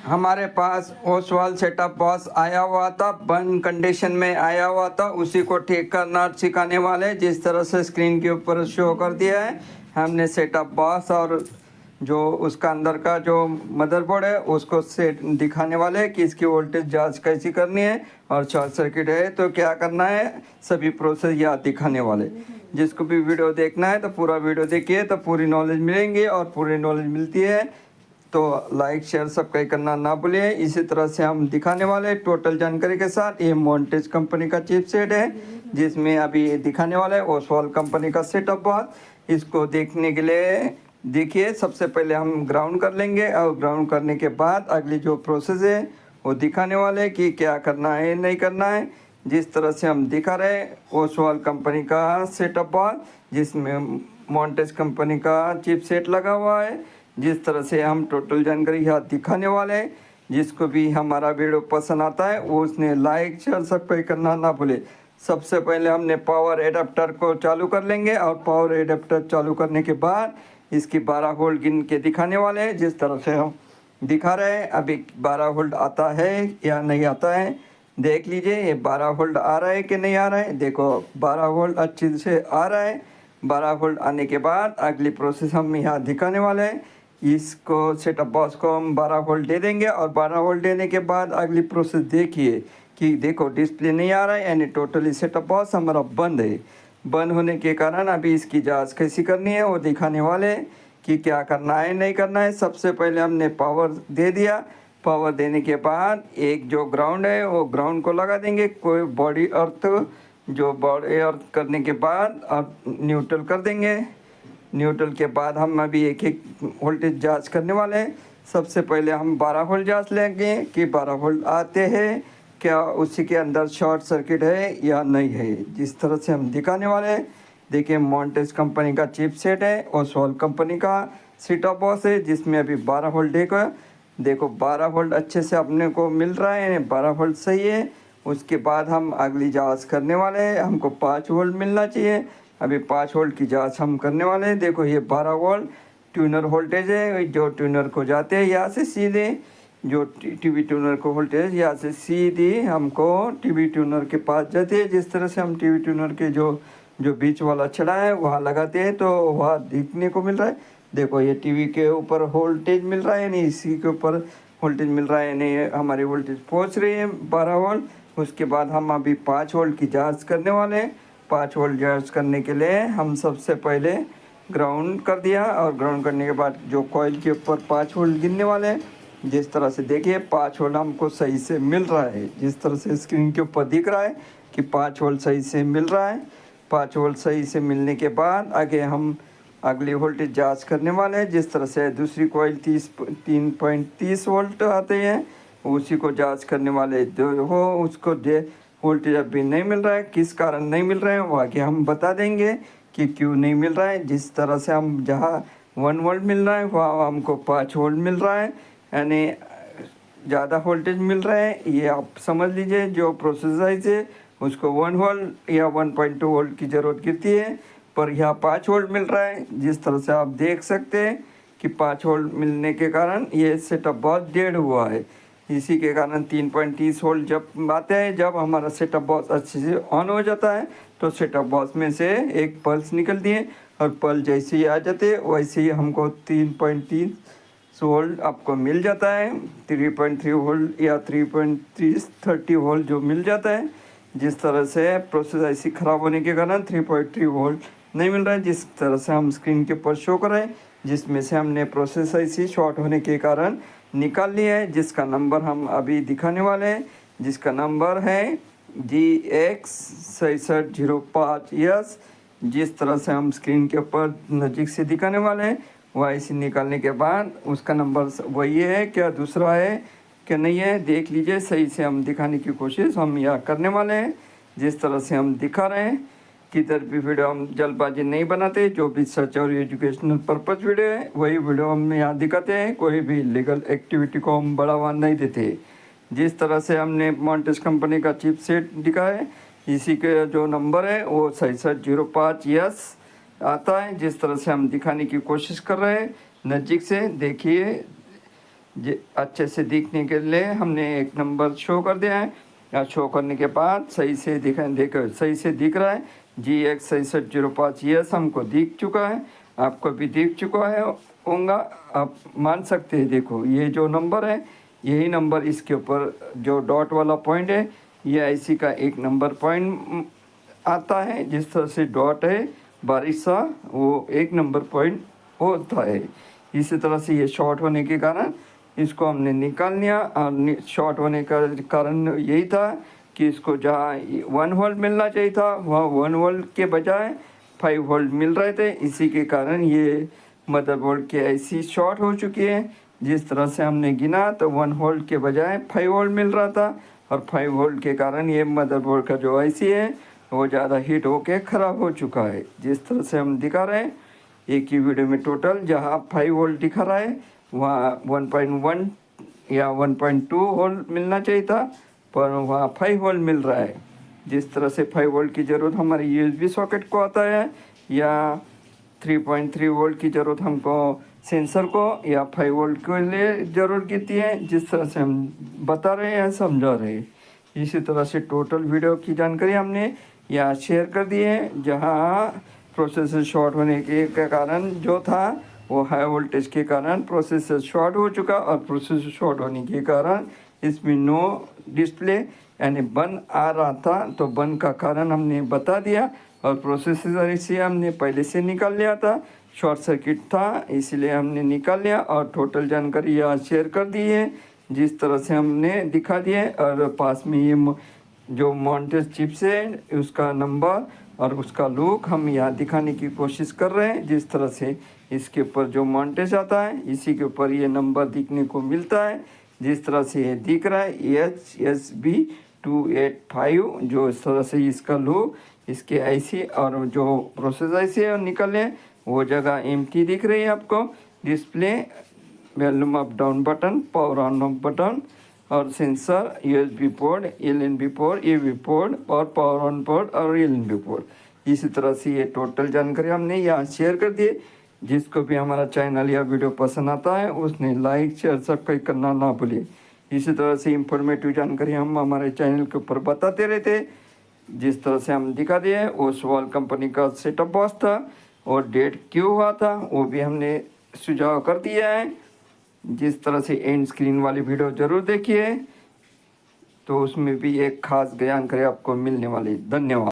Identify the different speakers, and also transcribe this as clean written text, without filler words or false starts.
Speaker 1: हमारे पास Oswal setup box आया हुआ था, बंद कंडीशन में आया हुआ था। उसी को ठीक करना सिखाने वाले, जिस तरह से स्क्रीन के ऊपर शो कर दिया है। हमने सेटअप बॉक्स और जो उसका अंदर का जो मदरबोर्ड है उसको सेट दिखाने वाले कि इसकी वोल्टेज जांच कैसी करनी है और शॉर्ट सर्किट है तो क्या करना है, सभी प्रोसेस याद दिखाने वाले। जिसको भी वीडियो देखना है तो पूरा वीडियो देखिए, तो पूरी नॉलेज मिलेंगी और पूरी नॉलेज मिलती है तो लाइक शेयर सब्सक्राइब करना ना भूलिए। इसी तरह से हम दिखाने वाले टोटल जानकारी के साथ। ये मोंटेज कंपनी का चिप सेट है, जिसमें अभी ये दिखाने वाला है ओसवाल कंपनी का सेटअप बॉक्स। इसको देखने के लिए देखिए, सबसे पहले हम ग्राउंड कर लेंगे और ग्राउंड करने के बाद अगली जो प्रोसेस है वो दिखाने वाले कि क्या करना है नहीं करना है। जिस तरह से हम दिखा रहे हैं ओसवाल कंपनी का सेटअप बॉक्स, जिसमें मोंटेज कंपनी का चिप सेट लगा हुआ है। जिस तरह से हम टोटल जानकारी यहाँ दिखाने वाले हैं। जिसको भी हमारा वीडियो पसंद आता है वो उसने लाइक शेयर सब्सक्राइब करना ना भूले। सबसे पहले हमने पावर एडाप्टर को चालू कर लेंगे और पावर एडाप्टर चालू करने के बाद इसकी 12 वोल्ट गिन के दिखाने वाले हैं। जिस तरह से हम दिखा रहे हैं, अभी 12 वोल्ट आता है या नहीं आता है देख लीजिए। ये 12 वोल्ट आ रहा है कि नहीं आ रहा है, देखो 12 वोल्ट अच्छी से आ रहा है। 12 वोल्ट आने के बाद अगली प्रोसेस हम यहाँ दिखाने वाले हैं। इसको सेटअप बॉक्स को हम 12 वोल्ट दे देंगे और 12 वोल्ट देने के बाद अगली प्रोसेस देखिए कि देखो डिस्प्ले नहीं आ रहा है, यानी टोटली सेटअप बॉक्स हमारा बंद है। बंद होने के कारण अभी इसकी जांच कैसी करनी है वो दिखाने वाले कि क्या करना है नहीं करना है। सबसे पहले हमने पावर दे दिया। पावर देने के बाद एक जो ग्राउंड है वो ग्राउंड को लगा देंगे। कोई बॉडी अर्थ, जो बॉडी अर्थ करने के बाद अब न्यूट्रल कर देंगे। न्यूट्रल के बाद हम अभी एक एक वोल्टेज जांच करने वाले हैं। सबसे पहले हम 12 वोल्ट जांच लेंगे कि 12 वोल्ट आते हैं क्या, उसी के अंदर शॉर्ट सर्किट है या नहीं है। जिस तरह से हम दिखाने वाले हैं, देखिए मोंटेज कंपनी का चिप सेट है, ओसवाल कंपनी का सेटअप बॉक्स है, जिसमें अभी 12 वोल्ट देखो 12 वोल्ट अच्छे से अपने को मिल रहा है, 12 वोल्ट सही है। उसके बाद हम अगली जांच करने वाले हैं, हमको 5 वोल्ट मिलना चाहिए। अभी 5 वोल्ट की जांच हम करने वाले हैं। देखो ये 12 वोल्ट ट्यूनर वोल्टेज है, जो ट्यूनर को जाते हैं यहाँ से सीधे, जो टीवी ट्यूनर को वोल्टेज यहाँ से सीधी हमको टीवी ट्यूनर के पास जाती है। जिस तरह से हम टीवी ट्यूनर के जो बीच वाला छड़ा है वहाँ लगाते हैं तो वहाँ दिखने को मिल रहा है। देखो ये टीवी के ऊपर वोल्टेज मिल रहा है, नहीं इसी के ऊपर वोल्टेज मिल रहा है, नहीं हमारी वोल्टेज पहुँच रही है 12 वोल्ट। उसके बाद हम अभी 5 वोल्ट की जाँच करने वाले हैं। 5 वोल्ट जांच करने के लिए हम सबसे पहले ग्राउंड कर दिया और ग्राउंड करने के बाद जो कॉइल के ऊपर 5 वोल्ट गिनने वाले हैं। जिस तरह से देखिए 5 वोल्ट हमको सही से मिल रहा है, जिस तरह से स्क्रीन के ऊपर दिख रहा है कि 5 वोल्ट सही से मिल रहा है। 5 वोल्ट सही से मिलने के बाद आगे हम अगली वोल्टेज जांच करने वाले हैं। जिस तरह से दूसरी कॉइल 3.30 वोल्ट आते हैं, उसी को जांच करने वाले जो हो उसको वोल्टेज अभी नहीं मिल रहा है, किस कारण नहीं मिल रहा है वो आगे हम बता देंगे कि क्यों नहीं मिल रहा है। जिस तरह से हम जहाँ 1 वोल्ट मिल रहा है वहाँ हमको 5 वोल्ट मिल रहा है, यानी ज़्यादा वोल्टेज मिल रहा है। ये आप समझ लीजिए, जो प्रोसेसर है उसको 1 वोल्ट या 1.2 वोल्ट की ज़रूरत गिरती है, पर यहाँ 5 वोल्ट मिल रहा है। जिस तरह से आप देख सकते हैं कि 5 वोल्ट मिलने के कारण ये सेटअप बॉक्स डेड हुआ है। इसी के कारण 3.30 वोल्ट जब आते हैं, जब हमारा सेटअप बॉक्स अच्छे से ऑन हो जाता है तो सेटअप बॉक्स में से एक पल्स निकलती है और पल्स जैसे ही आ जाते हैं वैसे ही हमको 3.30 वोल्ट आपको मिल जाता है। 3.3 वोल्ट या 3.30 वोल्ट जो मिल जाता है। जिस तरह से प्रोसेस ऐसी ख़राब होने के कारण 3.3 वोल्ट नहीं मिल रहा है, जिस तरह से हम स्क्रीन के ऊपर शो कर रहे हैं, जिसमें से हमने प्रोसेस ऐसी शॉर्ट होने के कारण निकाल लिया है, जिसका नंबर हम अभी दिखाने वाले हैं। जिसका नंबर है GX6705S। जिस तरह से हम स्क्रीन के ऊपर नज़दीक से दिखाने वाले हैं वैसे निकालने के बाद उसका नंबर वही है क्या दूसरा है क्या नहीं है देख लीजिए। सही से हम दिखाने की कोशिश हम यहाँ करने वाले हैं। जिस तरह से हम दिखा रहे हैं, किधर भी वीडियो हम जल्दबाजी नहीं बनाते, जो भी सच और एजुकेशनल पर्पज़ वीडियो है वही वीडियो हम यहाँ दिखाते हैं। कोई भी लीगल एक्टिविटी को हम बढ़ावा नहीं देते। जिस तरह से हमने मोंटेज कंपनी का चिप सेट दिखा है, इसी के जो नंबर है वो 6705S आता है। जिस तरह से हम दिखाने की कोशिश कर रहे हैं नज़दीक से देखिए, अच्छे से दिखने के लिए हमने एक नंबर शो कर दिया है। या शो करने के बाद सही से देखो सही से दिख रहा है GX6605, यस हमको दिख चुका है, आपको भी दिख चुका है होगा, आप मान सकते हैं। देखो ये जो नंबर है, यही नंबर इसके ऊपर जो डॉट वाला पॉइंट है, ये IC का एक नंबर पॉइंट आता है। जिस तरह से डॉट है बारिश सा, वो एक नंबर पॉइंट होता है। इसी तरह से ये शॉर्ट होने के कारण इसको हमने निकाल लिया। और शॉर्ट होने का कारण यही था कि इसको जहाँ 1 वोल्ट मिलना चाहिए था, वहाँ 1 वोल्ट के बजाय 5 वोल्ट मिल रहे थे। इसी के कारण ये मदरबोर्ड के IC शॉर्ट हो चुकी है। जिस तरह से हमने गिना तो 1 वोल्ट के बजाय 5 वोल्ट मिल रहा था, और 5 वोल्ट के कारण ये मदरबोर्ड का जो IC है वो ज़्यादा हीट होके ख़राब हो चुका है। जिस तरह से हम दिखा रहे हैं एक ही वीडियो में, टोटल जहाँ 5 वोल्ट दिखा रहा है वहाँ 1.1 या 1.2 वोल्ट मिलना चाहिए था, पर वहाँ 5 वोल्ट मिल रहा है। जिस तरह से 5 वोल्ट की ज़रूरत हमारे USB सॉकेट को आता है, या 3.3 वोल्ट की ज़रूरत हमको सेंसर को, या 5 वोल्ट के लिए ज़रूरत गिरती है। जिस तरह से हम बता रहे हैं, समझा रहे हैं। इसी तरह से टोटल वीडियो की जानकारी हमने यहाँ शेयर कर दी है। जहाँ प्रोसेसर शॉर्ट होने के कारण जो था वो हाई वोल्टेज के कारण प्रोसेसर शॉर्ट हो चुका, और प्रोसेसर शॉर्ट होने के कारण इसमें नो डिस्प्ले यानी बंद आ रहा था। तो बंद का कारण हमने बता दिया, और प्रोसेसर इसे हमने पहले से निकाल लिया था, शॉर्ट सर्किट था इसलिए हमने निकाल लिया। और टोटल जानकारी यहाँ शेयर कर दी है जिस तरह से हमने दिखा दिया है। और पास में ये जो माउंटेड चिप्स है उसका नंबर और उसका लुक हम यहाँ दिखाने की कोशिश कर रहे हैं। जिस तरह से इसके ऊपर जो माउंटेज आता है इसी के ऊपर ये नंबर दिखने को मिलता है। जिस तरह से ये दिख रहा है HSB285, जो इस तरह से इसका लुक, इसके IC और जो प्रोसेसर IC है निकले, वो जगह एम्प्टी दिख रही है आपको। Display, volume up down button, power on off button, और sensor, USB port, LNB port, AV port और पावर ऑन पोर्ट और LNB पोर्ट। इसी तरह से ये टोटल जानकारी हमने यहाँ शेयर कर दी। जिसको भी हमारा चैनल या वीडियो पसंद आता है उसने लाइक शेयर सब्सक्राइब करना ना भूलिए। इसी तरह से इंफॉर्मेटिव जानकारी हम हमारे चैनल के ऊपर बताते रहते। जिस तरह से हम दिखा दिए, ओसवाल कंपनी का सेटअप बॉक्स था और डेट क्यों हुआ था वो भी हमने सुझाव कर दिया है। जिस तरह से एंड स्क्रीन वाली वीडियो ज़रूर देखिए, तो उसमें भी एक खास जानकारी आपको मिलने वाली। धन्यवाद।